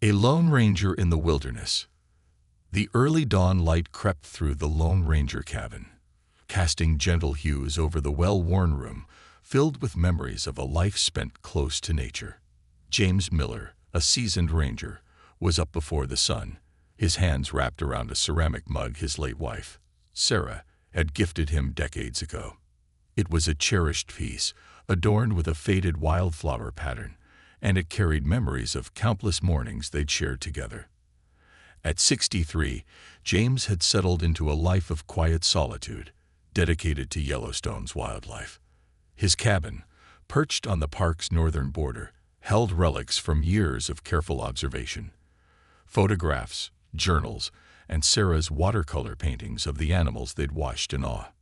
A Lone Ranger in the Wilderness. The early dawn light crept through the Lone Ranger cabin, casting gentle hues over the well-worn room, filled with memories of a life spent close to nature. James Miller, a seasoned ranger, was up before the sun, his hands wrapped around a ceramic mug his late wife, Sarah, had gifted him decades ago. It was a cherished piece, adorned with a faded wildflower pattern, and it carried memories of countless mornings they'd shared together. At 63, James had settled into a life of quiet solitude, dedicated to Yellowstone's wildlife. His cabin, perched on the park's northern border, held relics from years of careful observation. Photographs, journals, and Sarah's watercolor paintings of the animals they'd watched in awe.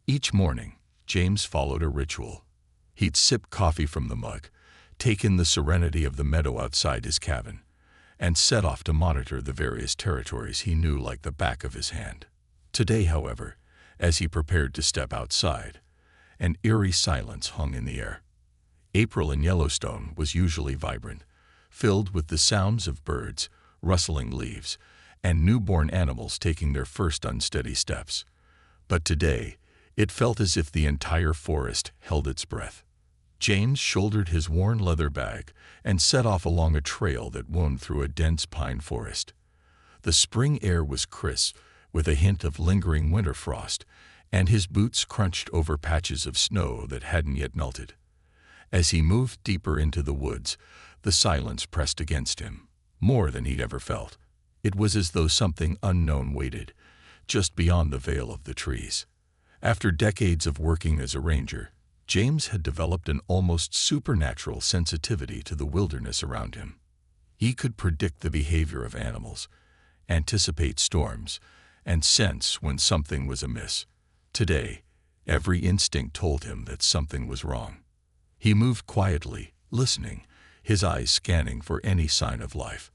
Each morning, James followed a ritual. He'd sip coffee from the mug, take in the serenity of the meadow outside his cabin, and set off to monitor the various territories he knew like the back of his hand. Today, however, as he prepared to step outside, an eerie silence hung in the air. April in Yellowstone was usually vibrant, filled with the sounds of birds, rustling leaves, and newborn animals taking their first unsteady steps. But today, it felt as if the entire forest held its breath. James shouldered his worn leather bag and set off along a trail that wound through a dense pine forest. The spring air was crisp, with a hint of lingering winter frost, and his boots crunched over patches of snow that hadn't yet melted. As he moved deeper into the woods, the silence pressed against him, more than he'd ever felt. It was as though something unknown waited, just beyond the veil of the trees. After decades of working as a ranger, James had developed an almost supernatural sensitivity to the wilderness around him. He could predict the behavior of animals, anticipate storms, and sense when something was amiss. Today, every instinct told him that something was wrong. He moved quietly, listening, his eyes scanning for any sign of life.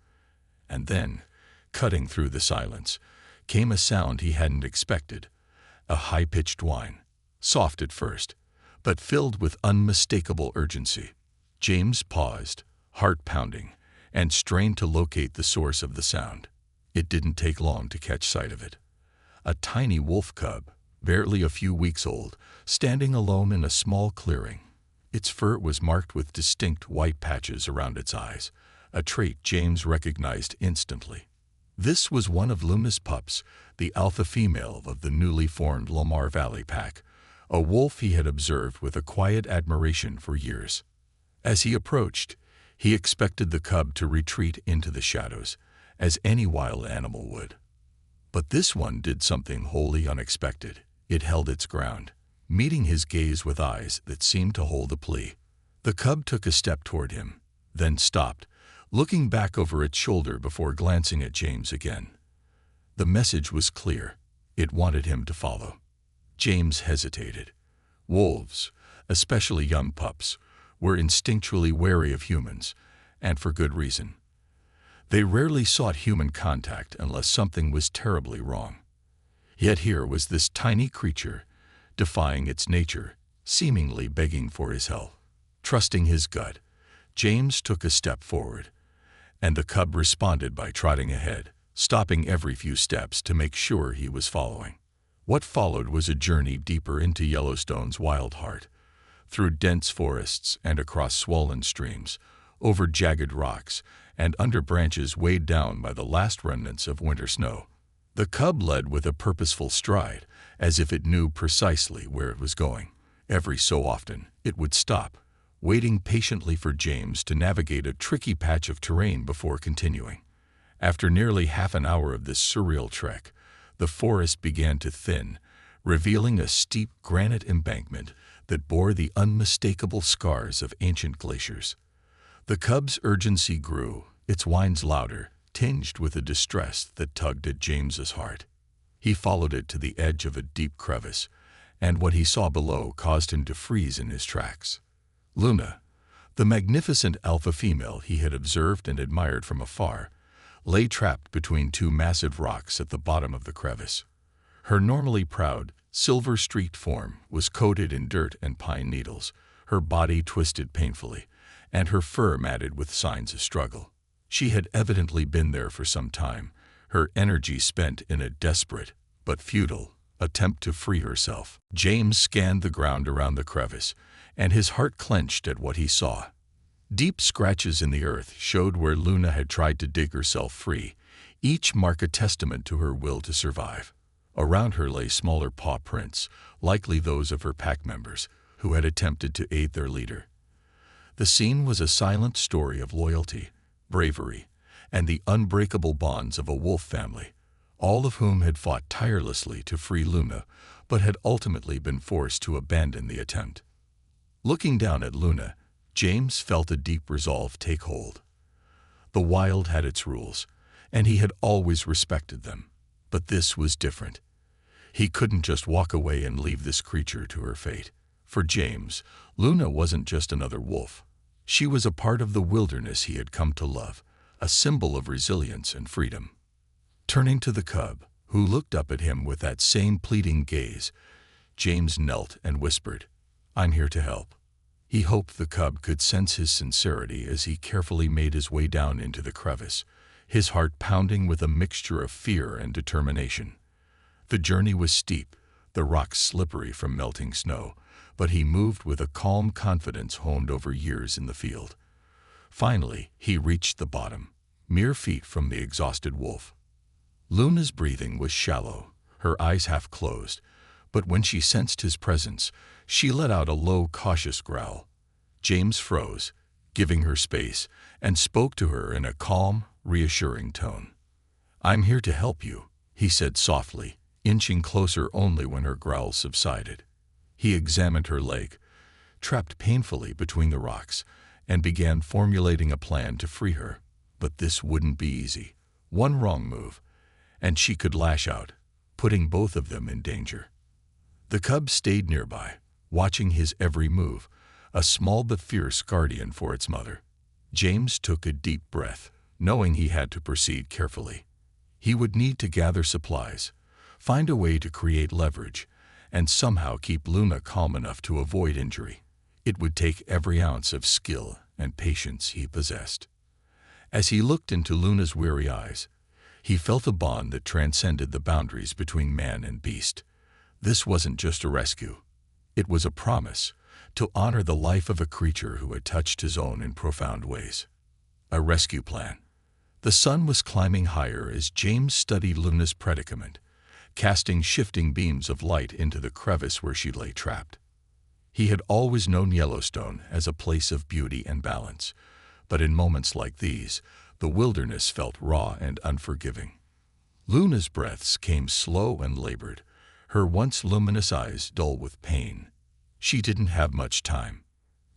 And then, cutting through the silence, came a sound he hadn't expected, a high-pitched whine, soft at first, but filled with unmistakable urgency. James paused, heart pounding, and strained to locate the source of the sound. It didn't take long to catch sight of it. A tiny wolf cub, barely a few weeks old, standing alone in a small clearing. Its fur was marked with distinct white patches around its eyes, a trait James recognized instantly. This was one of Luna's pups, the alpha female of the newly formed Lamar Valley pack, a wolf he had observed with a quiet admiration for years. As he approached, he expected the cub to retreat into the shadows, as any wild animal would. But this one did something wholly unexpected. It held its ground, meeting his gaze with eyes that seemed to hold a plea. The cub took a step toward him, then stopped, looking back over its shoulder before glancing at James again. The message was clear. It wanted him to follow. James hesitated. Wolves, especially young pups, were instinctually wary of humans, and for good reason. They rarely sought human contact unless something was terribly wrong. Yet here was this tiny creature, defying its nature, seemingly begging for his help. Trusting his gut, James took a step forward, and the cub responded by trotting ahead, stopping every few steps to make sure he was following. What followed was a journey deeper into Yellowstone's wild heart, through dense forests and across swollen streams, over jagged rocks, and under branches weighed down by the last remnants of winter snow. The cub led with a purposeful stride, as if it knew precisely where it was going. Every so often, it would stop, waiting patiently for James to navigate a tricky patch of terrain before continuing. After nearly half an hour of this surreal trek, the forest began to thin, revealing a steep granite embankment that bore the unmistakable scars of ancient glaciers. The cub's urgency grew, its whines louder, tinged with a distress that tugged at James's heart. He followed it to the edge of a deep crevice, and what he saw below caused him to freeze in his tracks. Luna, the magnificent alpha female he had observed and admired from afar, lay trapped between two massive rocks at the bottom of the crevice. Her normally proud, silver-streaked form was coated in dirt and pine needles, her body twisted painfully, and her fur matted with signs of struggle. She had evidently been there for some time, her energy spent in a desperate, but futile, attempt to free herself. James scanned the ground around the crevice, and his heart clenched at what he saw. Deep scratches in the earth showed where Luna had tried to dig herself free, each mark a testament to her will to survive. Around her lay smaller paw prints, likely those of her pack members, who had attempted to aid their leader. The scene was a silent story of loyalty, bravery, and the unbreakable bonds of a wolf family, all of whom had fought tirelessly to free Luna, but had ultimately been forced to abandon the attempt. Looking down at Luna, James felt a deep resolve take hold. The wild had its rules, and he had always respected them, but this was different. He couldn't just walk away and leave this creature to her fate. For James, Luna wasn't just another wolf. She was a part of the wilderness he had come to love, a symbol of resilience and freedom. Turning to the cub, who looked up at him with that same pleading gaze, James knelt and whispered, "I'm here to help." He hoped the cub could sense his sincerity as he carefully made his way down into the crevice, his heart pounding with a mixture of fear and determination. The journey was steep, the rocks slippery from melting snow, but he moved with a calm confidence honed over years in the field. Finally, he reached the bottom, mere feet from the exhausted wolf. Luna's breathing was shallow, her eyes half closed, but when she sensed his presence, she let out a low, cautious growl. James froze, giving her space, and spoke to her in a calm, reassuring tone. "I'm here to help you," he said softly, inching closer only when her growl subsided. He examined her leg, trapped painfully between the rocks, and began formulating a plan to free her. But this wouldn't be easy. One wrong move, and she could lash out, putting both of them in danger. The cub stayed nearby, watching his every move, a small but fierce guardian for its mother. James took a deep breath, knowing he had to proceed carefully. He would need to gather supplies, find a way to create leverage, and somehow keep Luna calm enough to avoid injury. It would take every ounce of skill and patience he possessed. As he looked into Luna's weary eyes, he felt a bond that transcended the boundaries between man and beast. This wasn't just a rescue. It was a promise to honor the life of a creature who had touched his own in profound ways. A rescue plan. The sun was climbing higher as James studied Luna's predicament, casting shifting beams of light into the crevice where she lay trapped. He had always known Yellowstone as a place of beauty and balance, but in moments like these, the wilderness felt raw and unforgiving. Luna's breaths came slow and labored, her once luminous eyes dull with pain. She didn't have much time.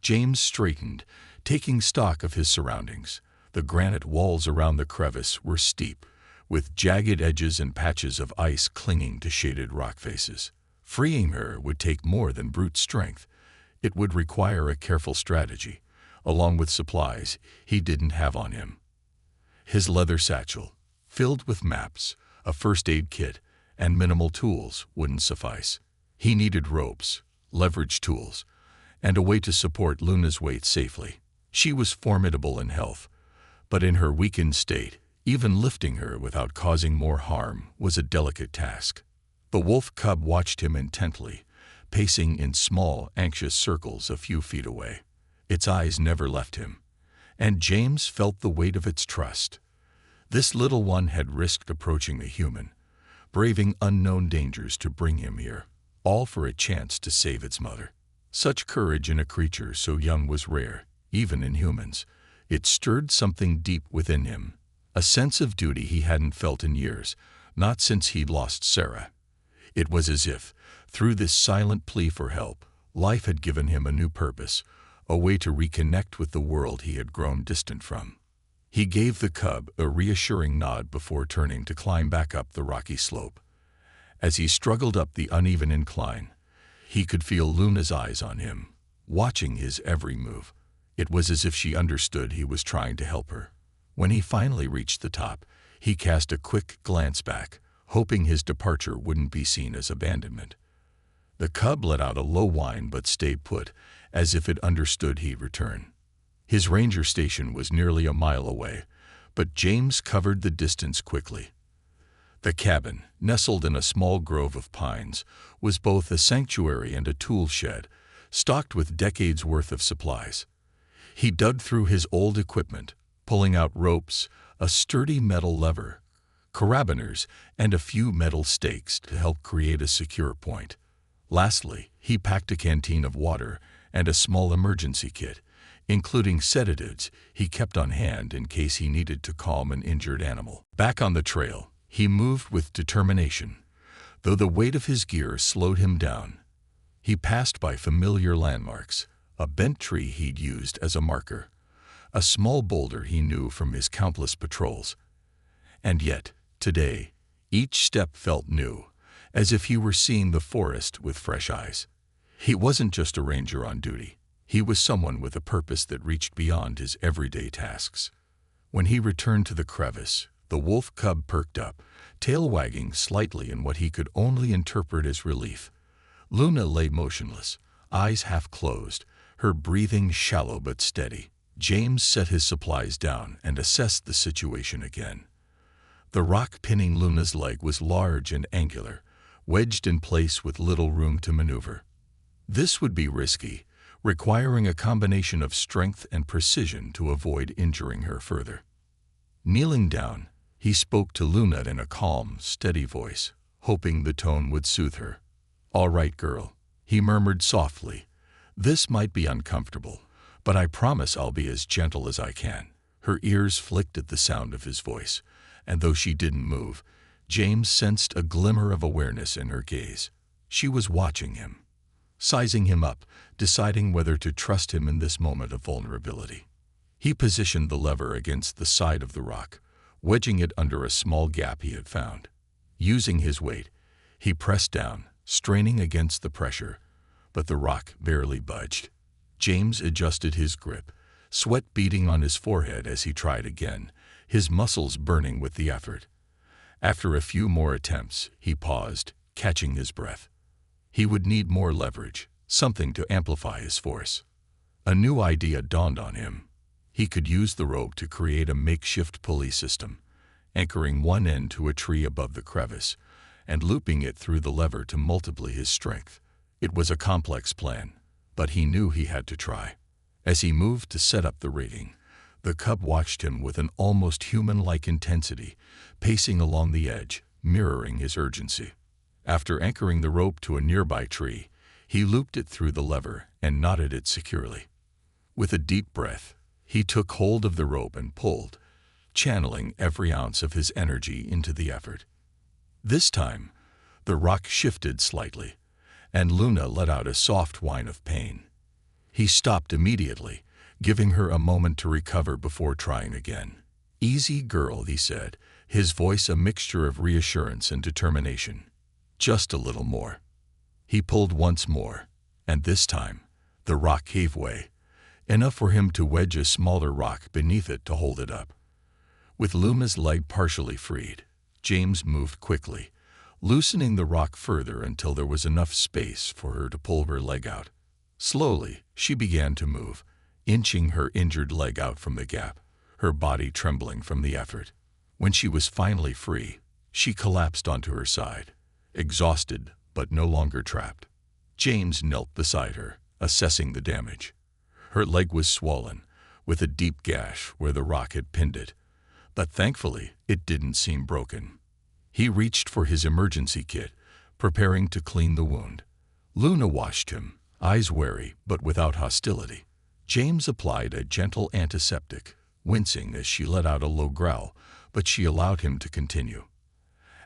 James straightened, taking stock of his surroundings. The granite walls around the crevice were steep, with jagged edges and patches of ice clinging to shaded rock faces. Freeing her would take more than brute strength. It would require a careful strategy, along with supplies he didn't have on him. His leather satchel, filled with maps, a first aid kit, and minimal tools wouldn't suffice. He needed ropes, leverage tools, and a way to support Luna's weight safely. She was formidable in health, but in her weakened state, even lifting her without causing more harm was a delicate task. The wolf cub watched him intently, pacing in small, anxious circles a few feet away. Its eyes never left him, and James felt the weight of its trust. This little one had risked approaching a human, braving unknown dangers to bring him here, all for a chance to save its mother. Such courage in a creature so young was rare, even in humans. It stirred something deep within him, a sense of duty he hadn't felt in years, not since he'd lost Sarah. It was as if, through this silent plea for help, life had given him a new purpose, a way to reconnect with the world he had grown distant from. He gave the cub a reassuring nod before turning to climb back up the rocky slope. As he struggled up the uneven incline, he could feel Luna's eyes on him, watching his every move. It was as if she understood he was trying to help her. When he finally reached the top, he cast a quick glance back, hoping his departure wouldn't be seen as abandonment. The cub let out a low whine but stayed put, as if it understood he'd return. His ranger station was nearly a mile away, but James covered the distance quickly. The cabin, nestled in a small grove of pines, was both a sanctuary and a tool shed, stocked with decades' worth of supplies. He dug through his old equipment, pulling out ropes, a sturdy metal lever, carabiners, and a few metal stakes to help create a secure point. Lastly, he packed a canteen of water and a small emergency kit, including sedatives he kept on hand in case he needed to calm an injured animal. Back on the trail, he moved with determination, though the weight of his gear slowed him down. He passed by familiar landmarks, a bent tree he'd used as a marker, a small boulder he knew from his countless patrols. And yet, today, each step felt new, as if he were seeing the forest with fresh eyes. He wasn't just a ranger on duty. He was someone with a purpose that reached beyond his everyday tasks. When he returned to the crevice, the wolf cub perked up, tail wagging slightly in what he could only interpret as relief. Luna lay motionless, eyes half closed, her breathing shallow but steady. James set his supplies down and assessed the situation again. The rock pinning Luna's leg was large and angular, wedged in place with little room to maneuver. This would be risky, requiring a combination of strength and precision to avoid injuring her further. Kneeling down, he spoke to Luna in a calm, steady voice, hoping the tone would soothe her. "All right, girl," he murmured softly. "This might be uncomfortable, but I promise I'll be as gentle as I can." Her ears flicked at the sound of his voice, and though she didn't move, James sensed a glimmer of awareness in her gaze. She was watching him, sizing him up, deciding whether to trust him in this moment of vulnerability. He positioned the lever against the side of the rock, wedging it under a small gap he had found. Using his weight, he pressed down, straining against the pressure, but the rock barely budged. James adjusted his grip, sweat beading on his forehead as he tried again, his muscles burning with the effort. After a few more attempts, he paused, catching his breath. He would need more leverage, something to amplify his force. A new idea dawned on him. He could use the rope to create a makeshift pulley system, anchoring one end to a tree above the crevice and looping it through the lever to multiply his strength. It was a complex plan, but he knew he had to try. As he moved to set up the rigging, the cub watched him with an almost human-like intensity, pacing along the edge, mirroring his urgency. After anchoring the rope to a nearby tree, he looped it through the lever and knotted it securely. With a deep breath, he took hold of the rope and pulled, channeling every ounce of his energy into the effort. This time, the rock shifted slightly, and Luna let out a soft whine of pain. He stopped immediately, giving her a moment to recover before trying again. "Easy, girl," he said, his voice a mixture of reassurance and determination. "Just a little more." He pulled once more, and this time, the rock gave way, enough for him to wedge a smaller rock beneath it to hold it up. With Luna's leg partially freed, James moved quickly, loosening the rock further until there was enough space for her to pull her leg out. Slowly, she began to move, inching her injured leg out from the gap, her body trembling from the effort. When she was finally free, she collapsed onto her side, exhausted but no longer trapped. James knelt beside her, assessing the damage. Her leg was swollen, with a deep gash where the rock had pinned it, but thankfully it didn't seem broken. He reached for his emergency kit, preparing to clean the wound. Luna watched him, eyes wary but without hostility. James applied a gentle antiseptic, wincing as she let out a low growl, but she allowed him to continue.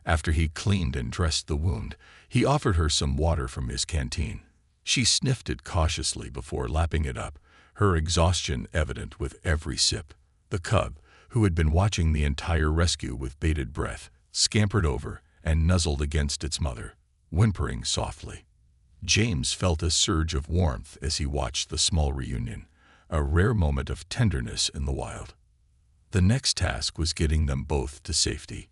After he cleaned and dressed the wound, he offered her some water from his canteen. She sniffed it cautiously before lapping it up, her exhaustion evident with every sip. The cub, who had been watching the entire rescue with bated breath, scampered over and nuzzled against its mother, whimpering softly. James felt a surge of warmth as he watched the small reunion, a rare moment of tenderness in the wild. The next task was getting them both to safety.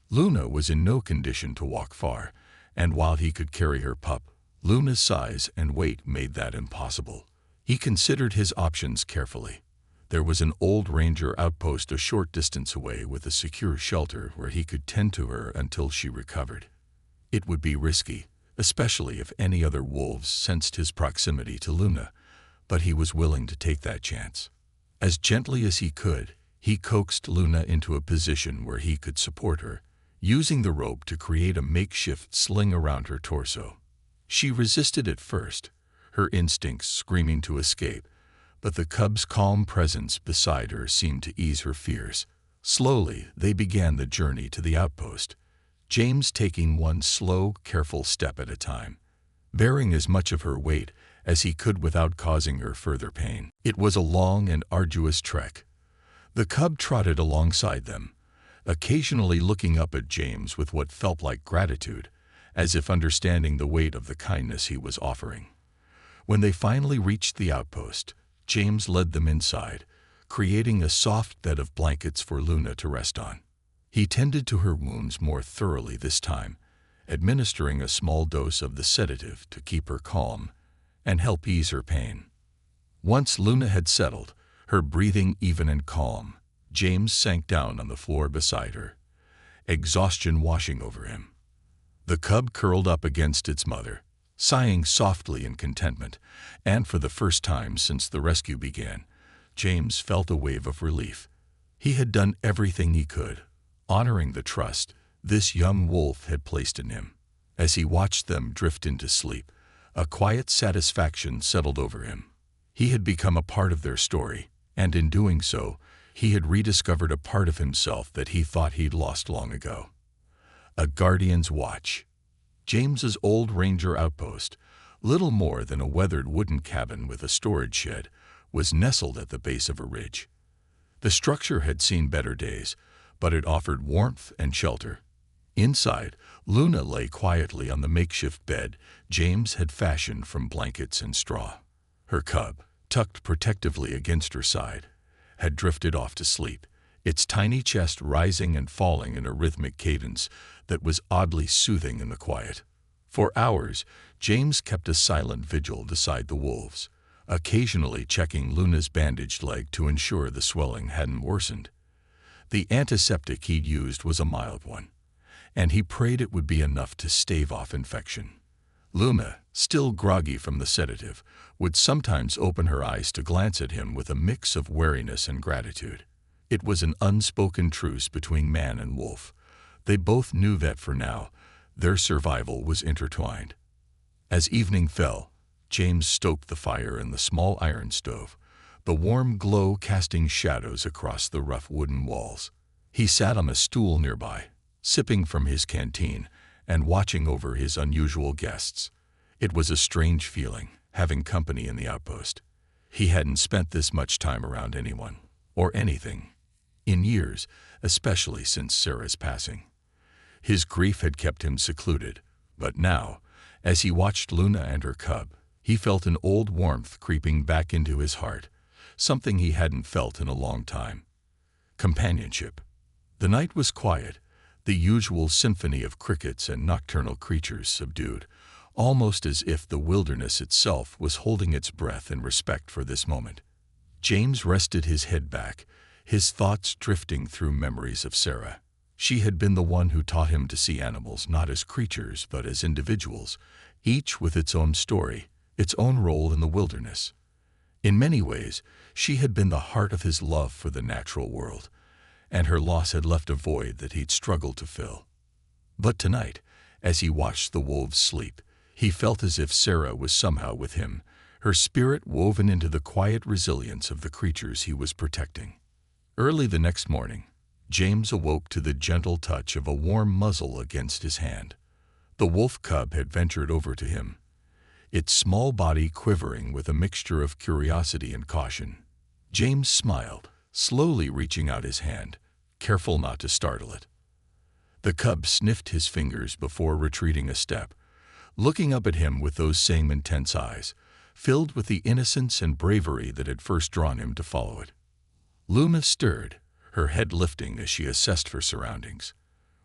Luna was in no condition to walk far, and while he could carry her pup, Luna's size and weight made that impossible. He considered his options carefully. There was an old ranger outpost a short distance away with a secure shelter where he could tend to her until she recovered. It would be risky, especially if any other wolves sensed his proximity to Luna, but he was willing to take that chance. As gently as he could, he coaxed Luna into a position where he could support her, using the rope to create a makeshift sling around her torso. She resisted at first, her instincts screaming to escape, but the cub's calm presence beside her seemed to ease her fears. Slowly, they began the journey to the outpost, James taking one slow, careful step at a time, bearing as much of her weight as he could without causing her further pain. It was a long and arduous trek. The cub trotted alongside them, occasionally looking up at James with what felt like gratitude, as if understanding the weight of the kindness he was offering. When they finally reached the outpost, James led them inside, creating a soft bed of blankets for Luna to rest on. He tended to her wounds more thoroughly this time, administering a small dose of the sedative to keep her calm and help ease her pain. Once Luna had settled, her breathing even and calm, James sank down on the floor beside her, exhaustion washing over him. The cub curled up against its mother, sighing softly in contentment, and for the first time since the rescue began, James felt a wave of relief. He had done everything he could, honoring the trust this young wolf had placed in him. As he watched them drift into sleep, a quiet satisfaction settled over him. He had become a part of their story, and in doing so, he had rediscovered a part of himself that he thought he'd lost long ago. A guardian's watch. James's old ranger outpost, little more than a weathered wooden cabin with a storage shed, was nestled at the base of a ridge. The structure had seen better days, but it offered warmth and shelter. Inside, Luna lay quietly on the makeshift bed James had fashioned from blankets and straw. Her cub, tucked protectively against her side, had drifted off to sleep, its tiny chest rising and falling in a rhythmic cadence that was oddly soothing in the quiet. For hours, James kept a silent vigil beside the wolves, occasionally checking Luna's bandaged leg to ensure the swelling hadn't worsened. The antiseptic he'd used was a mild one, and he prayed it would be enough to stave off infection. Luna, still groggy from the sedative, would sometimes open her eyes to glance at him with a mix of wariness and gratitude. It was an unspoken truce between man and wolf. They both knew that for now, their survival was intertwined. As evening fell, James stoked the fire in the small iron stove, the warm glow casting shadows across the rough wooden walls. He sat on a stool nearby, sipping from his canteen and watching over his unusual guests. It was a strange feeling, having company in the outpost. He hadn't spent this much time around anyone, or anything, in years, especially since Sarah's passing. His grief had kept him secluded, but now, as he watched Luna and her cub, he felt an old warmth creeping back into his heart, something he hadn't felt in a long time. Companionship. The night was quiet, the usual symphony of crickets and nocturnal creatures subdued, almost as if the wilderness itself was holding its breath in respect for this moment. James rested his head back, his thoughts drifting through memories of Sarah. She had been the one who taught him to see animals not as creatures but as individuals, each with its own story, its own role in the wilderness. In many ways, she had been the heart of his love for the natural world, and her loss had left a void that he'd struggled to fill. But tonight, as he watched the wolves sleep, he felt as if Sarah was somehow with him, her spirit woven into the quiet resilience of the creatures he was protecting. Early the next morning, James awoke to the gentle touch of a warm muzzle against his hand. The wolf cub had ventured over to him, its small body quivering with a mixture of curiosity and caution. James smiled, slowly reaching out his hand, careful not to startle it. The cub sniffed his fingers before retreating a step, looking up at him with those same intense eyes, filled with the innocence and bravery that had first drawn him to follow it. Luna stirred, her head lifting as she assessed her surroundings.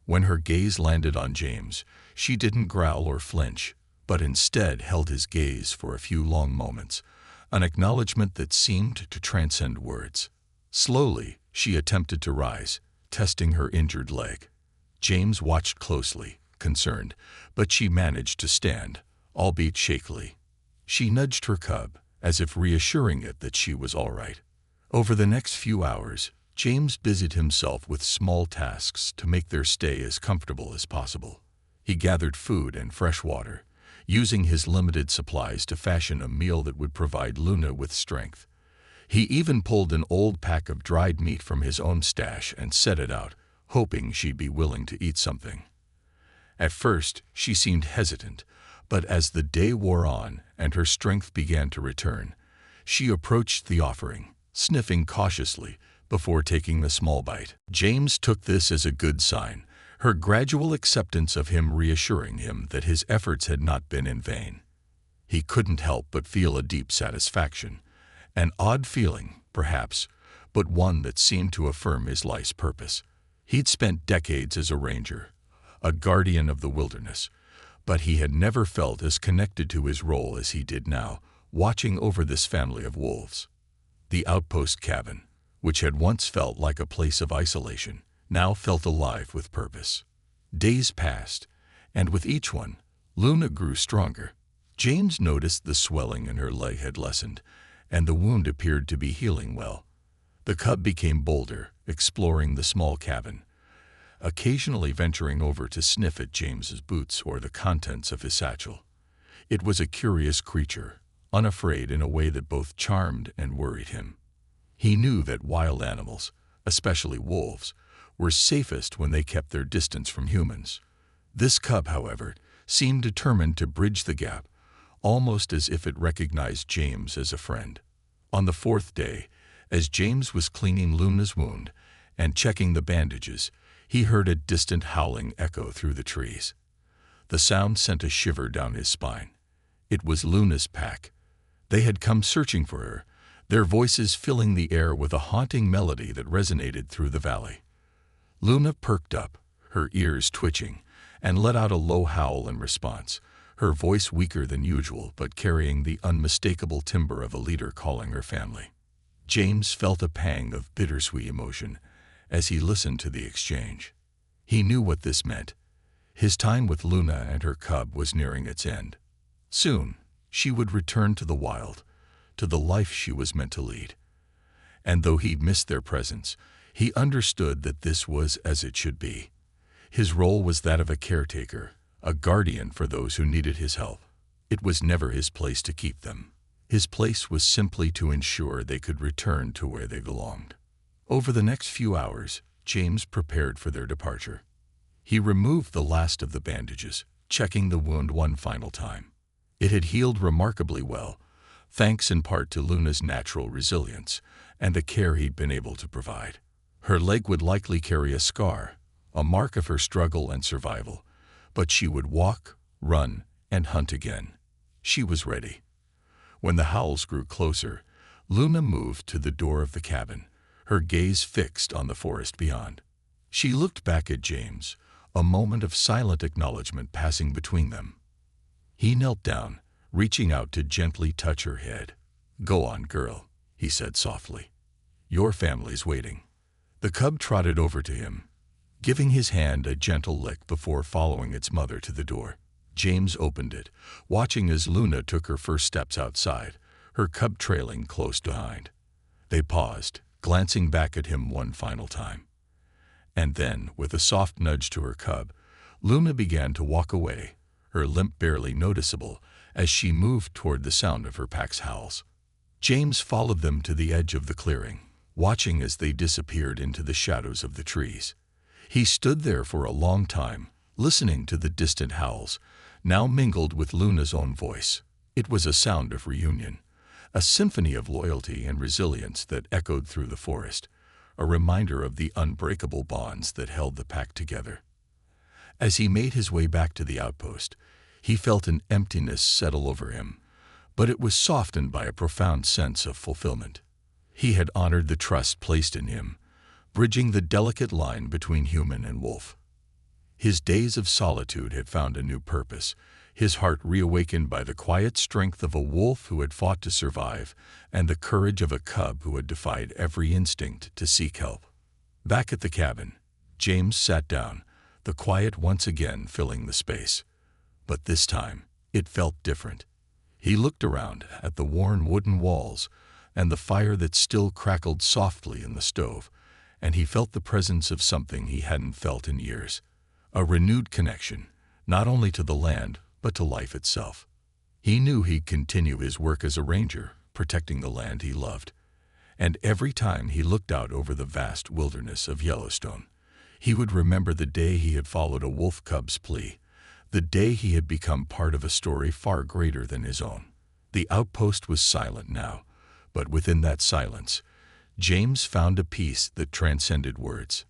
When her gaze landed on James, she didn't growl or flinch, but instead held his gaze for a few long moments, an acknowledgement that seemed to transcend words. Slowly, she attempted to rise, testing her injured leg. James watched closely, concerned, but she managed to stand, albeit shakily. She nudged her cub, as if reassuring it that she was all right. Over the next few hours, James busied himself with small tasks to make their stay as comfortable as possible. He gathered food and fresh water, using his limited supplies to fashion a meal that would provide Luna with strength. He even pulled an old pack of dried meat from his own stash and set it out, hoping she'd be willing to eat something. At first, she seemed hesitant, but as the day wore on and her strength began to return, she approached the offering, sniffing cautiously before taking the small bite. James took this as a good sign, her gradual acceptance of him reassuring him that his efforts had not been in vain. He couldn't help but feel a deep satisfaction, an odd feeling, perhaps, but one that seemed to affirm his life's purpose. He'd spent decades as a ranger, a guardian of the wilderness, but he had never felt as connected to his role as he did now, watching over this family of wolves. The outpost cabin, which had once felt like a place of isolation, now felt alive with purpose. Days passed, and with each one, Luna grew stronger. James noticed the swelling in her leg had lessened, and the wound appeared to be healing well. The cub became bolder, exploring the small cabin, occasionally venturing over to sniff at James's boots or the contents of his satchel. It was a curious creature, unafraid in a way that both charmed and worried him. He knew that wild animals, especially wolves, were safest when they kept their distance from humans. This cub, however, seemed determined to bridge the gap, almost as if it recognized James as a friend. On the fourth day, as James was cleaning Luna's wound and checking the bandages, he heard a distant howling echo through the trees. The sound sent a shiver down his spine. It was Luna's pack. They had come searching for her, their voices filling the air with a haunting melody that resonated through the valley. Luna perked up, her ears twitching, and let out a low howl in response, her voice weaker than usual but carrying the unmistakable timbre of a leader calling her family. James felt a pang of bittersweet emotion as he listened to the exchange. He knew what this meant. His time with Luna and her cub was nearing its end. Soon, she would return to the wild, to the life she was meant to lead. And though he'd missed their presence, he understood that this was as it should be. His role was that of a caretaker, a guardian for those who needed his help. It was never his place to keep them. His place was simply to ensure they could return to where they belonged. Over the next few hours, James prepared for their departure. He removed the last of the bandages, checking the wound one final time. It had healed remarkably well, thanks in part to Luna's natural resilience and the care he'd been able to provide. Her leg would likely carry a scar, a mark of her struggle and survival, but she would walk, run, and hunt again. She was ready. When the howls grew closer, Luna moved to the door of the cabin, her gaze fixed on the forest beyond. She looked back at James, a moment of silent acknowledgement passing between them. He knelt down, reaching out to gently touch her head. "Go on, girl," he said softly. "Your family's waiting." The cub trotted over to him, giving his hand a gentle lick before following its mother to the door. James opened it, watching as Luna took her first steps outside, her cub trailing close behind. They paused, glancing back at him one final time. And then, with a soft nudge to her cub, Luna began to walk away, her limp barely noticeable as she moved toward the sound of her pack's howls. James followed them to the edge of the clearing, watching as they disappeared into the shadows of the trees. He stood there for a long time, listening to the distant howls, now mingled with Luna's own voice. It was a sound of reunion, a symphony of loyalty and resilience that echoed through the forest, a reminder of the unbreakable bonds that held the pack together. As he made his way back to the outpost, he felt an emptiness settle over him, but it was softened by a profound sense of fulfillment. He had honored the trust placed in him, bridging the delicate line between human and wolf. His days of solitude had found a new purpose, his heart reawakened by the quiet strength of a wolf who had fought to survive and the courage of a cub who had defied every instinct to seek help. Back at the cabin, James sat down, the quiet once again filling the space. But this time, it felt different. He looked around at the worn wooden walls and the fire that still crackled softly in the stove, and he felt the presence of something he hadn't felt in years. A renewed connection, not only to the land, but to life itself. He knew he'd continue his work as a ranger, protecting the land he loved. And every time he looked out over the vast wilderness of Yellowstone, he would remember the day he had followed a wolf cub's plea, the day he had become part of a story far greater than his own. The outpost was silent now, but within that silence, James found a peace that transcended words.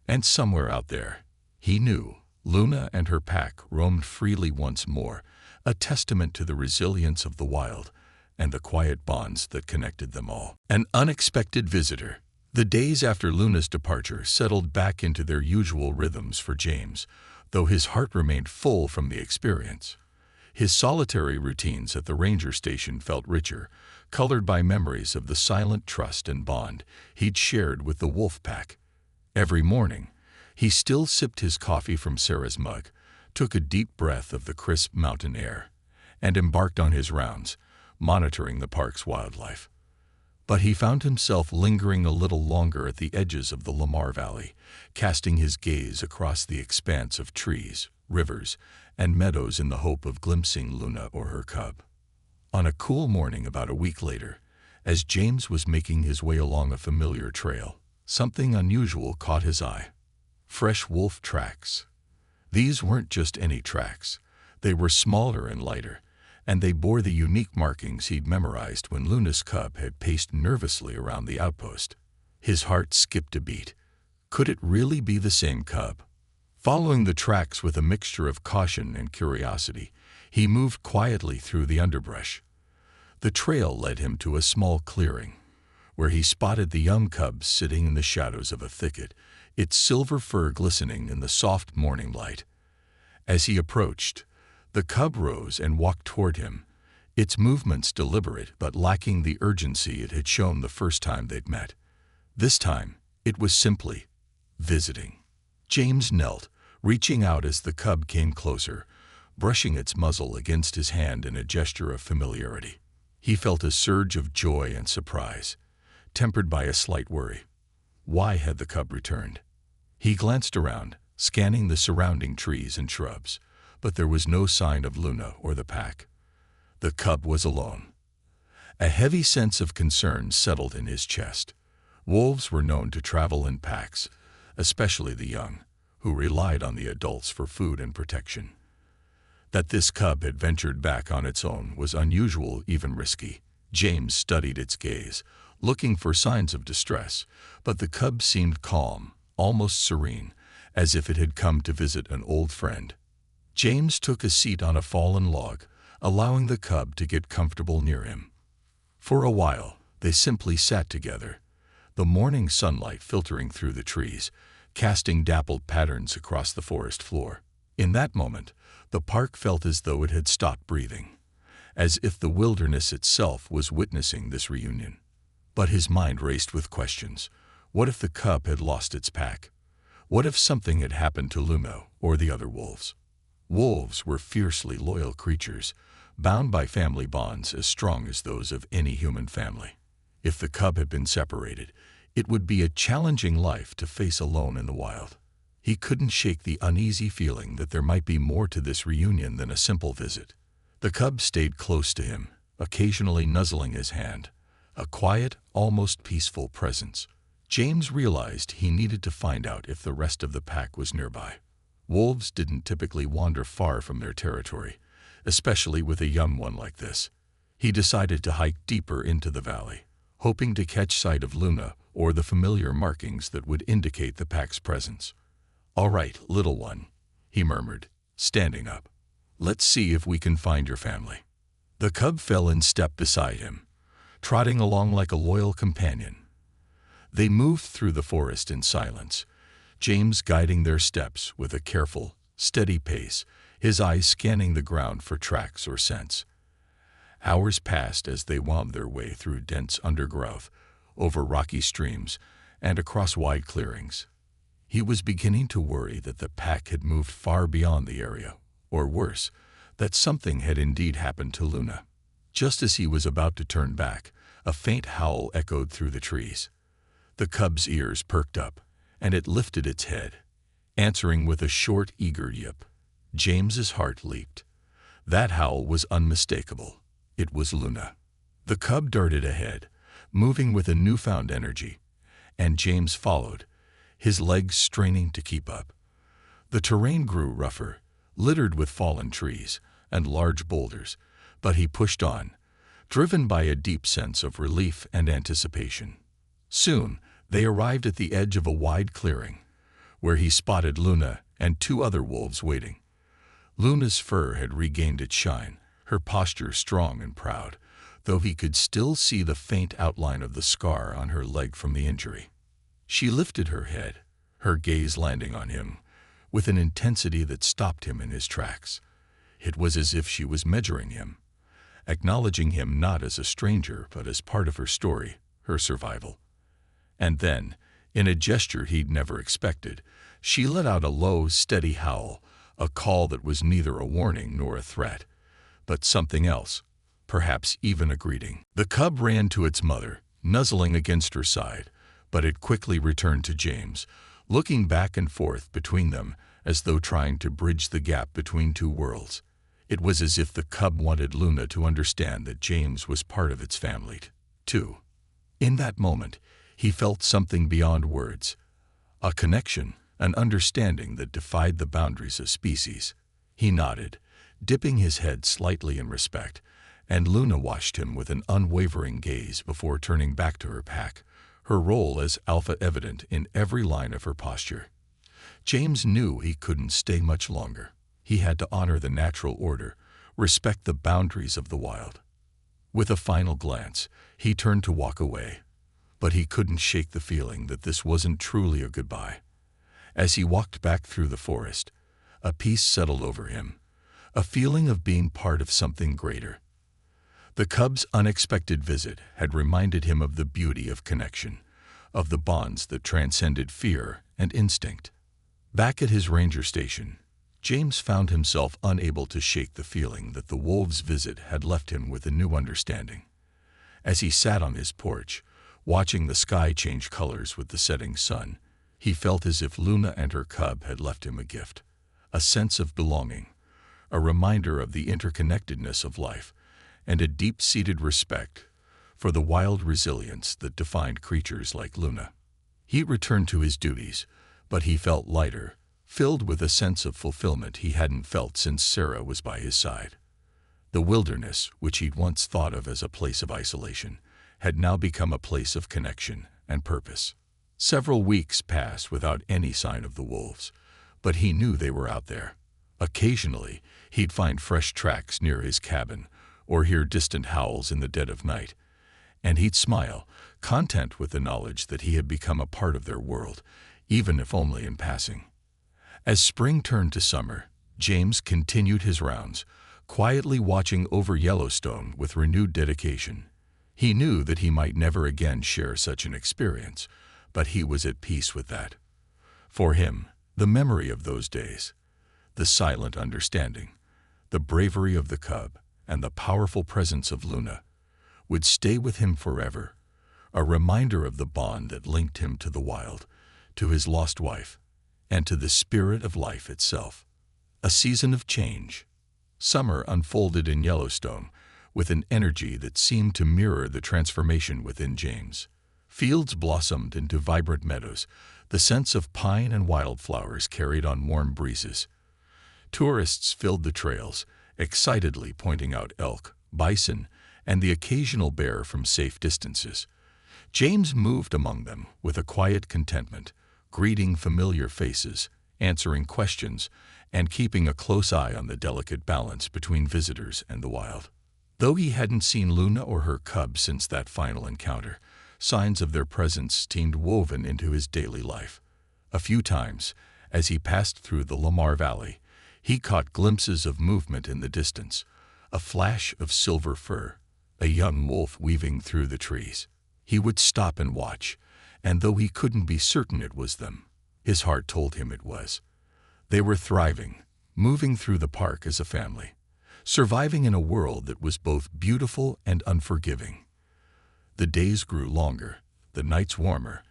And somewhere out there, he knew, Luna and her pack roamed freely once more, a testament to the resilience of the wild and the quiet bonds that connected them all. An unexpected visitor. The days after Luna's departure settled back into their usual rhythms for James, though his heart remained full from the experience. His solitary routines at the ranger station felt richer, colored by memories of the silent trust and bond he'd shared with the wolf pack. Every morning, he still sipped his coffee from Sarah's mug, took a deep breath of the crisp mountain air, and embarked on his rounds, monitoring the park's wildlife. But he found himself lingering a little longer at the edges of the Lamar Valley, casting his gaze across the expanse of trees, rivers, and meadows in the hope of glimpsing Luna or her cub. On a cool morning about a week later, as James was making his way along a familiar trail, something unusual caught his eye. Fresh wolf tracks. These weren't just any tracks. They were smaller and lighter, and they bore the unique markings he'd memorized when Luna's cub had paced nervously around the outpost. His heart skipped a beat. Could it really be the same cub? Following the tracks with a mixture of caution and curiosity, he moved quietly through the underbrush. The trail led him to a small clearing, where he spotted the young cub sitting in the shadows of a thicket, its silver fur glistening in the soft morning light. As he approached, the cub rose and walked toward him, its movements deliberate but lacking the urgency it had shown the first time they'd met. This time, it was simply visiting. James knelt, reaching out as the cub came closer, brushing its muzzle against his hand in a gesture of familiarity. He felt a surge of joy and surprise, tempered by a slight worry. Why had the cub returned? He glanced around, scanning the surrounding trees and shrubs, but there was no sign of Luna or the pack. The cub was alone. A heavy sense of concern settled in his chest. Wolves were known to travel in packs, especially the young, who relied on the adults for food and protection. That this cub had ventured back on its own was unusual, even risky. James studied its gaze, looking for signs of distress, but the cub seemed calm, almost serene, as if it had come to visit an old friend. James took a seat on a fallen log, allowing the cub to get comfortable near him. For a while, they simply sat together, the morning sunlight filtering through the trees, casting dappled patterns across the forest floor. In that moment, the park felt as though it had stopped breathing, as if the wilderness itself was witnessing this reunion. But his mind raced with questions. What if the cub had lost its pack? What if something had happened to Luna or the other wolves? Wolves were fiercely loyal creatures, bound by family bonds as strong as those of any human family. If the cub had been separated, it would be a challenging life to face alone in the wild. He couldn't shake the uneasy feeling that there might be more to this reunion than a simple visit. The cub stayed close to him, occasionally nuzzling his hand, a quiet, almost peaceful presence. James realized he needed to find out if the rest of the pack was nearby. Wolves didn't typically wander far from their territory, especially with a young one like this. He decided to hike deeper into the valley, hoping to catch sight of Luna or the familiar markings that would indicate the pack's presence. "All right, little one," he murmured, standing up. "Let's see if we can find your family." The cub fell in step beside him, trotting along like a loyal companion. They moved through the forest in silence, James guiding their steps with a careful, steady pace, his eyes scanning the ground for tracks or scents. Hours passed as they wound their way through dense undergrowth, over rocky streams, and across wide clearings. He was beginning to worry that the pack had moved far beyond the area, or worse, that something had indeed happened to Luna. Just as he was about to turn back, a faint howl echoed through the trees. The cub's ears perked up, and it lifted its head, answering with a short, eager yip. James's heart leaped. That howl was unmistakable. It was Luna. The cub darted ahead, moving with a newfound energy, and James followed, his legs straining to keep up. The terrain grew rougher, littered with fallen trees and large boulders, but he pushed on, driven by a deep sense of relief and anticipation. Soon, they arrived at the edge of a wide clearing, where he spotted Luna and two other wolves waiting. Luna's fur had regained its shine, her posture strong and proud, though he could still see the faint outline of the scar on her leg from the injury. She lifted her head, her gaze landing on him, with an intensity that stopped him in his tracks. It was as if she was measuring him, acknowledging him not as a stranger but as part of her story, her survival. And then, in a gesture he'd never expected, she let out a low, steady howl, a call that was neither a warning nor a threat, but something else, perhaps even a greeting. The cub ran to its mother, nuzzling against her side, but it quickly returned to James, looking back and forth between them as though trying to bridge the gap between two worlds. It was as if the cub wanted Luna to understand that James was part of its family, too. In that moment, he felt something beyond words, a connection, an understanding that defied the boundaries of species. He nodded, dipping his head slightly in respect, and Luna watched him with an unwavering gaze before turning back to her pack, her role as alpha evident in every line of her posture. James knew he couldn't stay much longer. He had to honor the natural order, respect the boundaries of the wild. With a final glance, he turned to walk away, but he couldn't shake the feeling that this wasn't truly a goodbye. As he walked back through the forest, a peace settled over him, a feeling of being part of something greater. The cub's unexpected visit had reminded him of the beauty of connection, of the bonds that transcended fear and instinct. Back at his ranger station, James found himself unable to shake the feeling that the wolves' visit had left him with a new understanding. As he sat on his porch, watching the sky change colors with the setting sun, he felt as if Luna and her cub had left him a gift, a sense of belonging, a reminder of the interconnectedness of life, and a deep-seated respect for the wild resilience that defined creatures like Luna. He returned to his duties, but he felt lighter, filled with a sense of fulfillment he hadn't felt since Sarah was by his side. The wilderness, which he'd once thought of as a place of isolation, had now become a place of connection and purpose. Several weeks passed without any sign of the wolves, but he knew they were out there. Occasionally, he'd find fresh tracks near his cabin, or hear distant howls in the dead of night, and he'd smile, content with the knowledge that he had become a part of their world, even if only in passing. As spring turned to summer, James continued his rounds, quietly watching over Yellowstone with renewed dedication. He knew that he might never again share such an experience, but he was at peace with that. For him, the memory of those days, the silent understanding, the bravery of the cub, and the powerful presence of Luna would stay with him forever, a reminder of the bond that linked him to the wild, to his lost wife, and to the spirit of life itself. A season of change. Summer unfolded in Yellowstone with an energy that seemed to mirror the transformation within James. Fields blossomed into vibrant meadows, the scents of pine and wildflowers carried on warm breezes. Tourists filled the trails, excitedly pointing out elk, bison, and the occasional bear from safe distances. James moved among them with a quiet contentment, greeting familiar faces, answering questions, and keeping a close eye on the delicate balance between visitors and the wild. Though he hadn't seen Luna or her cub since that final encounter, signs of their presence seemed woven into his daily life. A few times, as he passed through the Lamar Valley, he caught glimpses of movement in the distance, a flash of silver fur, a young wolf weaving through the trees. He would stop and watch, and though he couldn't be certain it was them, his heart told him it was. They were thriving, moving through the park as a family, surviving in a world that was both beautiful and unforgiving. The days grew longer, the nights warmer,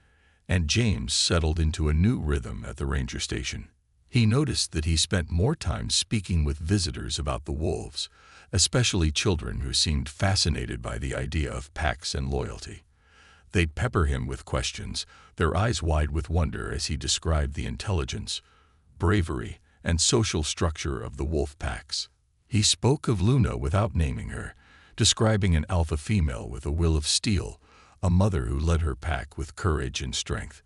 and James settled into a new rhythm at the ranger station. He noticed that he spent more time speaking with visitors about the wolves, especially children who seemed fascinated by the idea of packs and loyalty. They'd pepper him with questions, their eyes wide with wonder as he described the intelligence, bravery, and social structure of the wolf packs. He spoke of Luna without naming her, describing an alpha female with a will of steel, a mother who led her pack with courage and strength.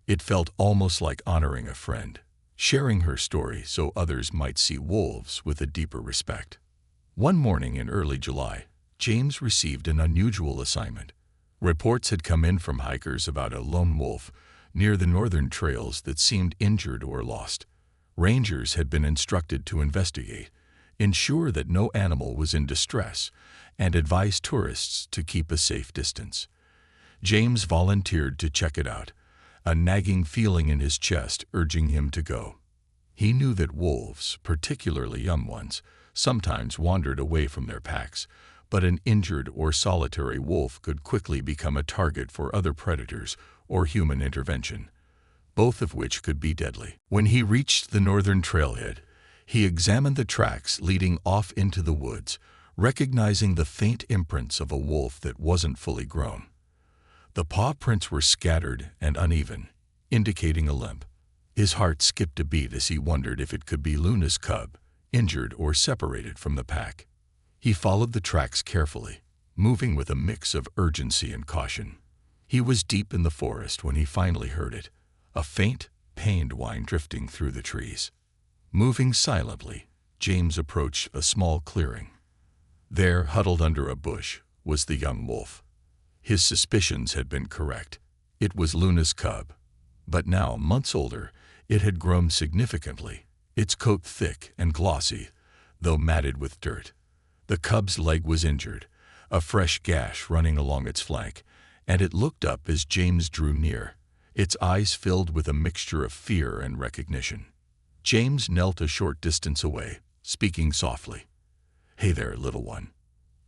It felt almost like honoring a friend, sharing her story so others might see wolves with a deeper respect. One morning in early July, James received an unusual assignment. Reports had come in from hikers about a lone wolf near the northern trails that seemed injured or lost. Rangers had been instructed to investigate, ensure that no animal was in distress, and advise tourists to keep a safe distance. James volunteered to check it out, a nagging feeling in his chest urging him to go. He knew that wolves, particularly young ones, sometimes wandered away from their packs, but an injured or solitary wolf could quickly become a target for other predators or human intervention, both of which could be deadly. When he reached the northern trailhead, he examined the tracks leading off into the woods, recognizing the faint imprints of a wolf that wasn't fully grown. The paw prints were scattered and uneven, indicating a limp. His heart skipped a beat as he wondered if it could be Luna's cub, injured or separated from the pack. He followed the tracks carefully, moving with a mix of urgency and caution. He was deep in the forest when he finally heard it, a faint, pained whine drifting through the trees. Moving silently, James approached a small clearing. There, huddled under a bush, was the young wolf. His suspicions had been correct. It was Luna's cub. But now, months older, it had grown significantly, its coat thick and glossy, though matted with dirt. The cub's leg was injured, a fresh gash running along its flank, and it looked up as James drew near, its eyes filled with a mixture of fear and recognition. James knelt a short distance away, speaking softly. "Hey there, little one.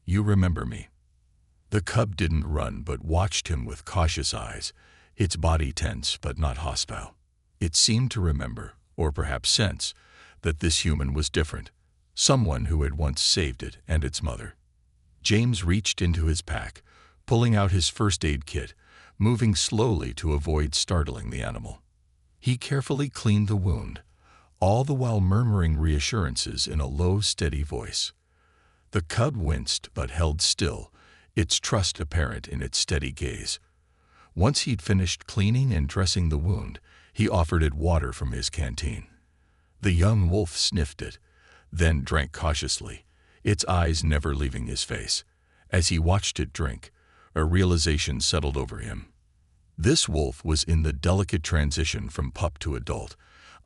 You remember me?" The cub didn't run but watched him with cautious eyes, its body tense but not hostile. It seemed to remember, or perhaps sense, that this human was different, someone who had once saved it and its mother. James reached into his pack, pulling out his first aid kit, moving slowly to avoid startling the animal. He carefully cleaned the wound, all the while murmuring reassurances in a low, steady voice. The cub winced but held still, its trust apparent in its steady gaze. Once he'd finished cleaning and dressing the wound, he offered it water from his canteen. The young wolf sniffed it, then drank cautiously, its eyes never leaving his face. As he watched it drink, a realization settled over him. This wolf was in the delicate transition from pup to adult,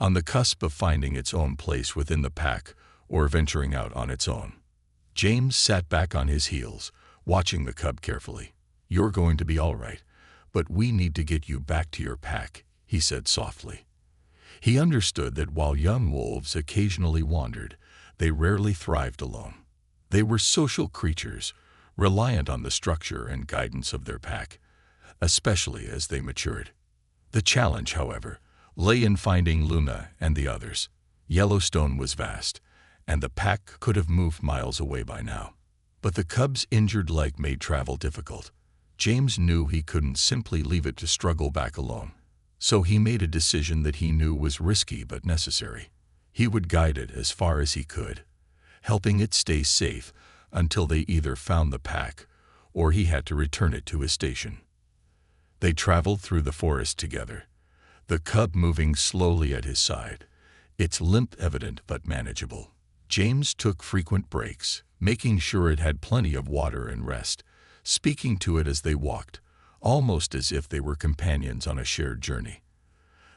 on the cusp of finding its own place within the pack or venturing out on its own. James sat back on his heels, watching the cub carefully. "You're going to be all right, but we need to get you back to your pack," he said softly. He understood that while young wolves occasionally wandered, they rarely thrived alone. They were social creatures, reliant on the structure and guidance of their pack, especially as they matured. The challenge, however, lay in finding Luna and the others. Yellowstone was vast, and the pack could have moved miles away by now. But the cub's injured leg made travel difficult. James knew he couldn't simply leave it to struggle back alone. So he made a decision that he knew was risky but necessary. He would guide it as far as he could, helping it stay safe until they either found the pack or he had to return it to his station. They traveled through the forest together, the cub moving slowly at his side, its limp evident but manageable. James took frequent breaks, making sure it had plenty of water and rest, speaking to it as they walked, almost as if they were companions on a shared journey.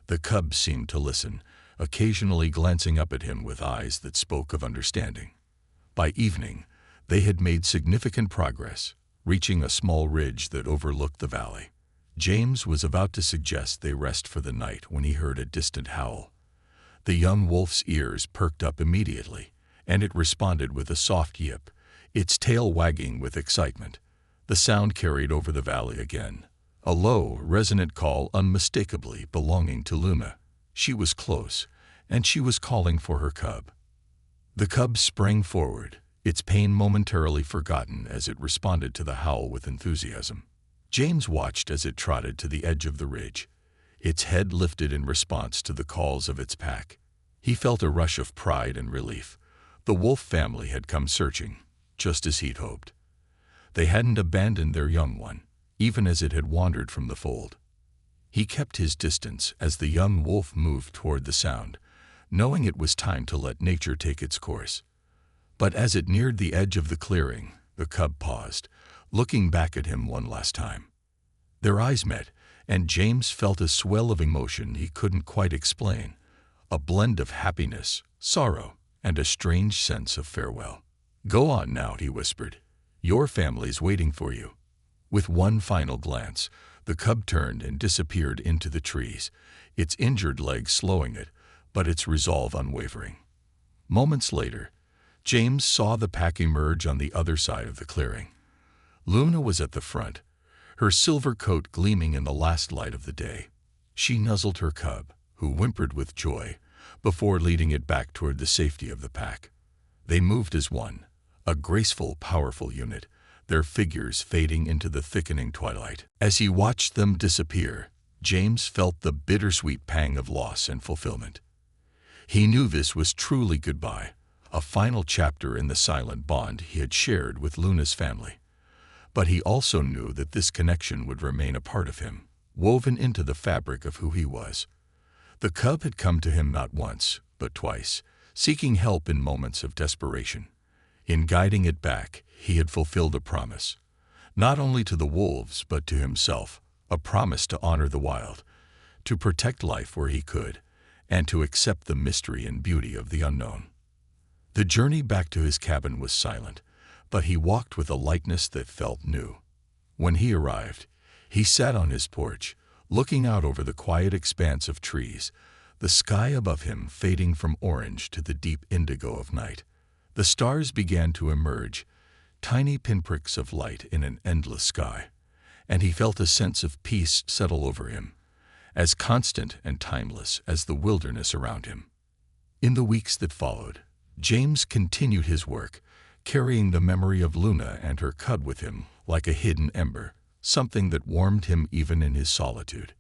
The cub seemed to listen, occasionally glancing up at him with eyes that spoke of understanding. By evening, they had made significant progress, reaching a small ridge that overlooked the valley. James was about to suggest they rest for the night when he heard a distant howl. The young wolf's ears perked up immediately, and it responded with a soft yip, its tail wagging with excitement. The sound carried over the valley again, a low, resonant call unmistakably belonging to Luna. She was close, and she was calling for her cub. The cub sprang forward, its pain momentarily forgotten as it responded to the howl with enthusiasm. James watched as it trotted to the edge of the ridge, its head lifted in response to the calls of its pack. He felt a rush of pride and relief. The wolf family had come searching, just as he'd hoped. They hadn't abandoned their young one, even as it had wandered from the fold. He kept his distance as the young wolf moved toward the sound, knowing it was time to let nature take its course. But as it neared the edge of the clearing, the cub paused, looking back at him one last time. Their eyes met, and James felt a swell of emotion he couldn't quite explain, a blend of happiness, sorrow, and a strange sense of farewell. "Go on now," he whispered. "Your family's waiting for you." With one final glance, the cub turned and disappeared into the trees, its injured leg slowing it, but its resolve unwavering. Moments later, James saw the pack emerge on the other side of the clearing. Luna was at the front, her silver coat gleaming in the last light of the day. She nuzzled her cub, who whimpered with joy, before leading it back toward the safety of the pack. They moved as one, a graceful, powerful unit, their figures fading into the thickening twilight. As he watched them disappear, James felt the bittersweet pang of loss and fulfillment. He knew this was truly goodbye, a final chapter in the silent bond he had shared with Luna's family. But he also knew that this connection would remain a part of him, woven into the fabric of who he was. The cub had come to him not once, but twice, seeking help in moments of desperation. In guiding it back, he had fulfilled a promise, not only to the wolves but to himself, a promise to honor the wild, to protect life where he could, and to accept the mystery and beauty of the unknown. The journey back to his cabin was silent, but he walked with a lightness that felt new. When he arrived, he sat on his porch, looking out over the quiet expanse of trees, the sky above him fading from orange to the deep indigo of night. The stars began to emerge, tiny pinpricks of light in an endless sky, and he felt a sense of peace settle over him, as constant and timeless as the wilderness around him. In the weeks that followed, James continued his work, carrying the memory of Luna and her cub with him like a hidden ember, something that warmed him even in his solitude.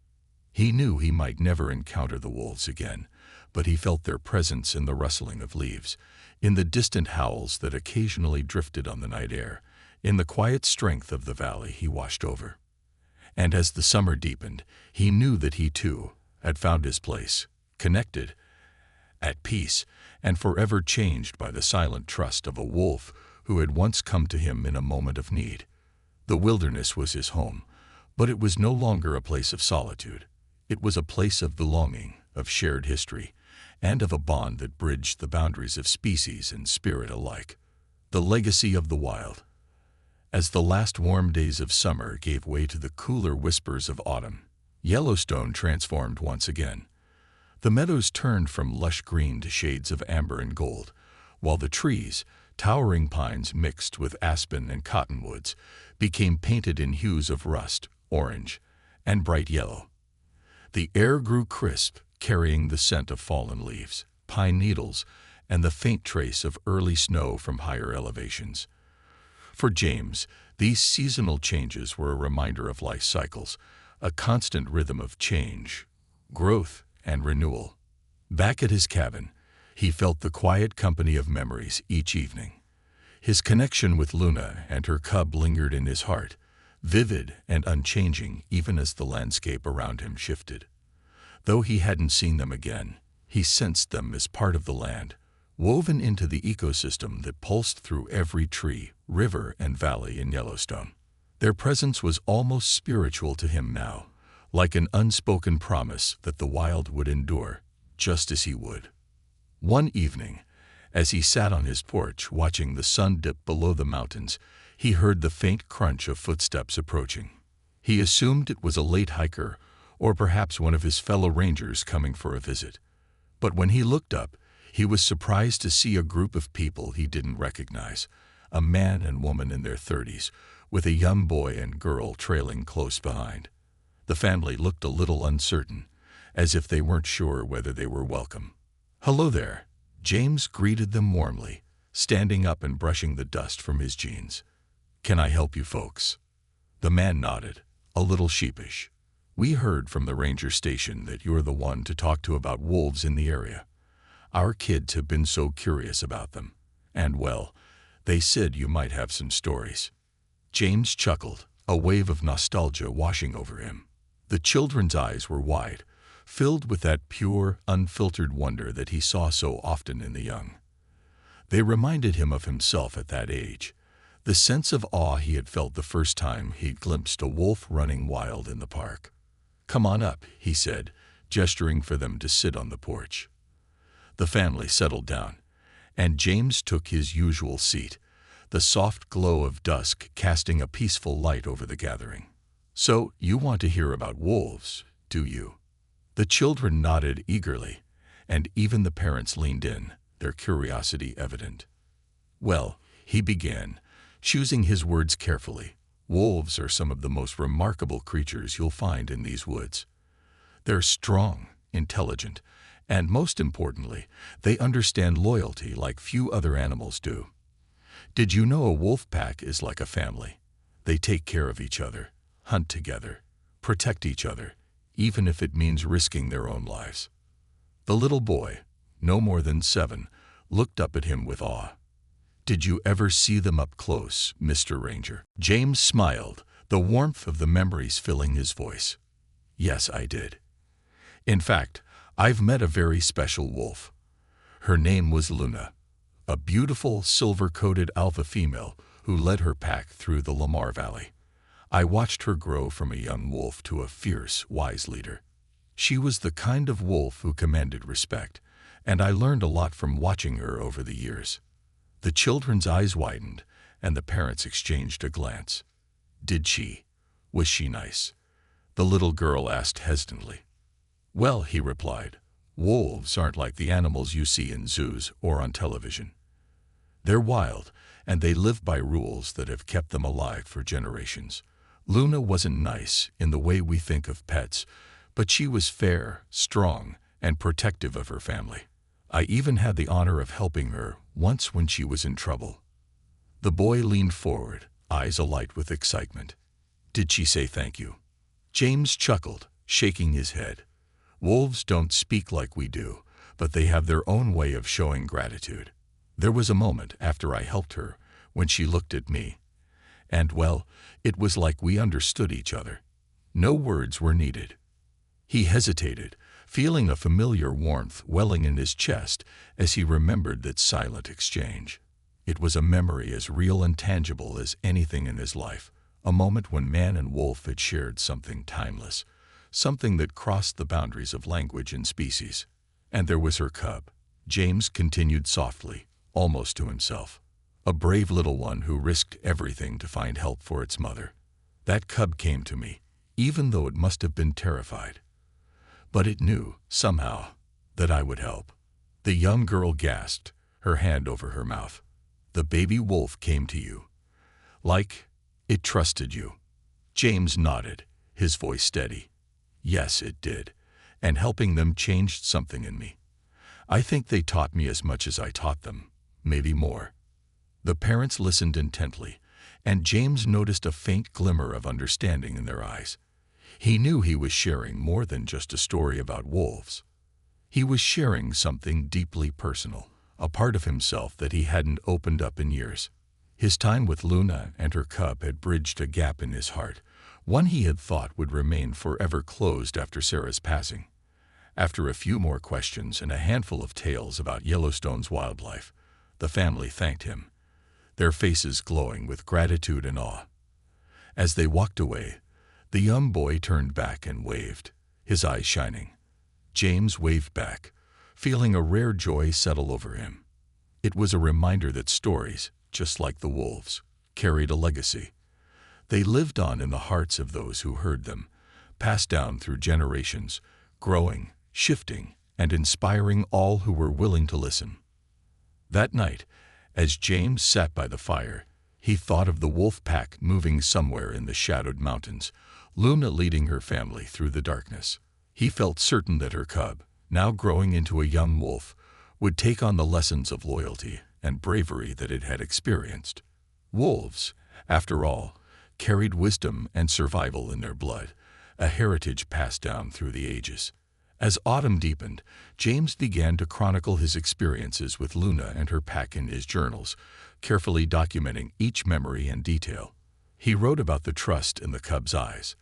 He knew he might never encounter the wolves again, but he felt their presence in the rustling of leaves, in the distant howls that occasionally drifted on the night air, in the quiet strength of the valley he watched over. And as the summer deepened, he knew that he too had found his place, connected, at peace, and forever changed by the silent trust of a wolf who had once come to him in a moment of need. The wilderness was his home, but it was no longer a place of solitude. It was a place of belonging, of shared history, and of a bond that bridged the boundaries of species and spirit alike. The legacy of the wild. As the last warm days of summer gave way to the cooler whispers of autumn, Yellowstone transformed once again. The meadows turned from lush green to shades of amber and gold, while the trees, towering pines mixed with aspen and cottonwoods, became painted in hues of rust, orange, and bright yellow. The air grew crisp, carrying the scent of fallen leaves, pine needles, and the faint trace of early snow from higher elevations. For James, these seasonal changes were a reminder of life cycles, a constant rhythm of change, growth, and renewal. Back at his cabin, he felt the quiet company of memories each evening. His connection with Luna and her cub lingered in his heart, vivid and unchanging even as the landscape around him shifted. Though he hadn't seen them again, he sensed them as part of the land, woven into the ecosystem that pulsed through every tree, river, and valley in Yellowstone. Their presence was almost spiritual to him now, like an unspoken promise that the wild would endure, just as he would. One evening, as he sat on his porch watching the sun dip below the mountains, he heard the faint crunch of footsteps approaching. He assumed it was a late hiker, or perhaps one of his fellow rangers coming for a visit. But when he looked up, he was surprised to see a group of people he didn't recognize, a man and woman in their 30s, with a young boy and girl trailing close behind. The family looked a little uncertain, as if they weren't sure whether they were welcome. "Hello there," James greeted them warmly, standing up and brushing the dust from his jeans. "Can I help you folks?" The man nodded, a little sheepish. "We heard from the ranger station that you're the one to talk to about wolves in the area. Our kids have been so curious about them. And well, they said you might have some stories." James chuckled, a wave of nostalgia washing over him. The children's eyes were wide, filled with that pure, unfiltered wonder that he saw so often in the young. They reminded him of himself at that age, the sense of awe he had felt the first time he'd glimpsed a wolf running wild in the park. "Come on up," he said, gesturing for them to sit on the porch. The family settled down, and James took his usual seat, the soft glow of dusk casting a peaceful light over the gathering. "So, you want to hear about wolves, do you?" The children nodded eagerly, and even the parents leaned in, their curiosity evident. "Well," he began, choosing his words carefully, "wolves are some of the most remarkable creatures you'll find in these woods. They're strong, intelligent, and most importantly, they understand loyalty like few other animals do. Did you know a wolf pack is like a family? They take care of each other, hunt together, protect each other, even if it means risking their own lives." The little boy, no more than 7, looked up at him with awe. "Did you ever see them up close, Mr. Ranger?" James smiled, the warmth of the memories filling his voice. "Yes, I did. In fact, I've met a very special wolf. Her name was Luna, a beautiful silver-coated alpha female who led her pack through the Lamar Valley. I watched her grow from a young wolf to a fierce, wise leader. She was the kind of wolf who commanded respect, and I learned a lot from watching her over the years." The children's eyes widened, and the parents exchanged a glance. Was she nice?" the little girl asked hesitantly. "Well," he replied, "wolves aren't like the animals you see in zoos or on television. They're wild, and they live by rules that have kept them alive for generations. Luna wasn't nice in the way we think of pets, but she was fair, strong, and protective of her family. I even had the honor of helping her once when she was in trouble." The boy leaned forward, eyes alight with excitement. "Did she say thank you?" James chuckled, shaking his head. "Wolves don't speak like we do, but they have their own way of showing gratitude. There was a moment after I helped her when she looked at me, and well, it was like we understood each other. No words were needed." He hesitated, feeling a familiar warmth welling in his chest as he remembered that silent exchange. It was a memory as real and tangible as anything in his life, a moment when man and wolf had shared something timeless, something that crossed the boundaries of language and species. "And there was her cub," James continued softly, almost to himself. "A brave little one who risked everything to find help for its mother. That cub came to me, even though it must have been terrified. But it knew, somehow, that I would help." The young girl gasped, her hand over her mouth. "The baby wolf came to you. Like, it trusted you." James nodded, his voice steady. "Yes, it did, and helping them changed something in me. I think they taught me as much as I taught them, maybe more." The parents listened intently, and James noticed a faint glimmer of understanding in their eyes. He knew he was sharing more than just a story about wolves. He was sharing something deeply personal, a part of himself that he hadn't opened up in years. His time with Luna and her cub had bridged a gap in his heart, one he had thought would remain forever closed after Sarah's passing. After a few more questions and a handful of tales about Yellowstone's wildlife, the family thanked him, their faces glowing with gratitude and awe. As they walked away, The young boy turned back and waved, his eyes shining. James waved back, feeling a rare joy settle over him. It was a reminder that stories, just like the wolves, carried a legacy. They lived on in the hearts of those who heard them, passed down through generations, growing, shifting, and inspiring all who were willing to listen. That night, as James sat by the fire, he thought of the wolf pack moving somewhere in the shadowed mountains, Luna leading her family through the darkness. He felt certain that her cub, now growing into a young wolf, would take on the lessons of loyalty and bravery that it had experienced. Wolves, after all, carried wisdom and survival in their blood, a heritage passed down through the ages. As autumn deepened, James began to chronicle his experiences with Luna and her pack in his journals, carefully documenting each memory and detail. He wrote about the trust in the cub's eyes,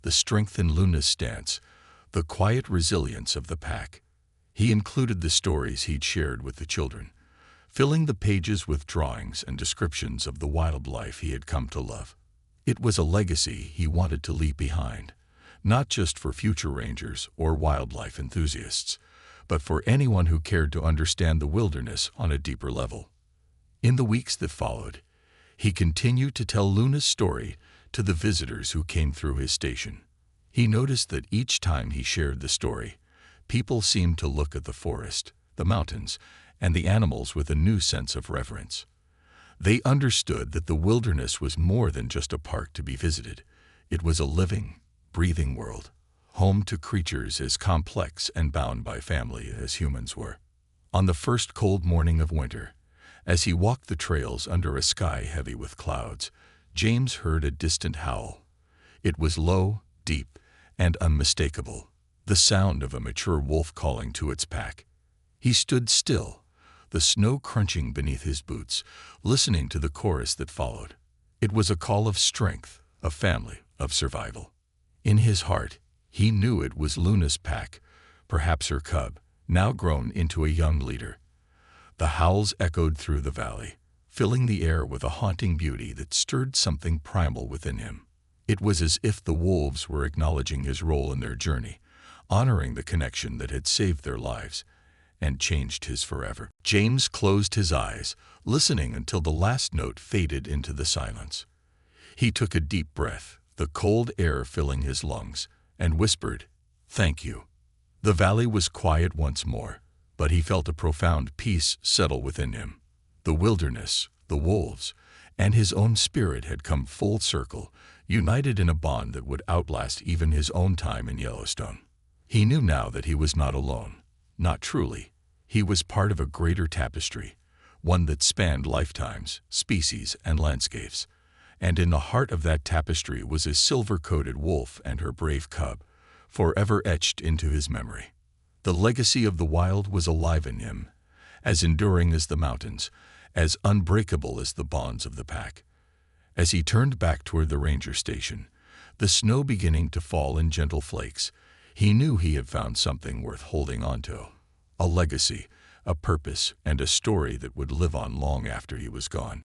the strength in Luna's stance, the quiet resilience of the pack. He included the stories he'd shared with the children, filling the pages with drawings and descriptions of the wildlife he had come to love. It was a legacy he wanted to leave behind, not just for future rangers or wildlife enthusiasts, but for anyone who cared to understand the wilderness on a deeper level. In the weeks that followed, he continued to tell Luna's story to the visitors who came through his station. He noticed that each time he shared the story, people seemed to look at the forest, the mountains, and the animals with a new sense of reverence. They understood that the wilderness was more than just a park to be visited. It was a living, breathing world, home to creatures as complex and bound by family as humans were. On the first cold morning of winter, as he walked the trails under a sky heavy with clouds, James heard a distant howl. It was low, deep, and unmistakable, the sound of a mature wolf calling to its pack. He stood still, the snow crunching beneath his boots, listening to the chorus that followed. It was a call of strength, of family, of survival. In his heart, he knew it was Luna's pack, perhaps her cub, now grown into a young leader. The howls echoed through the valley, filling the air with a haunting beauty that stirred something primal within him. It was as if the wolves were acknowledging his role in their journey, honoring the connection that had saved their lives and changed his forever. James closed his eyes, listening until the last note faded into the silence. He took a deep breath, the cold air filling his lungs, and whispered, "Thank you." The valley was quiet once more, but he felt a profound peace settle within him. The wilderness, the wolves, and his own spirit had come full circle, united in a bond that would outlast even his own time in Yellowstone. He knew now that he was not alone, not truly. He was part of a greater tapestry, one that spanned lifetimes, species, and landscapes. And in the heart of that tapestry was a silver-coated wolf and her brave cub, forever etched into his memory. The legacy of the wild was alive in him, as enduring as the mountains, as unbreakable as the bonds of the pack. As he turned back toward the ranger station, the snow beginning to fall in gentle flakes, he knew he had found something worth holding on to. A legacy, a purpose, and a story that would live on long after he was gone.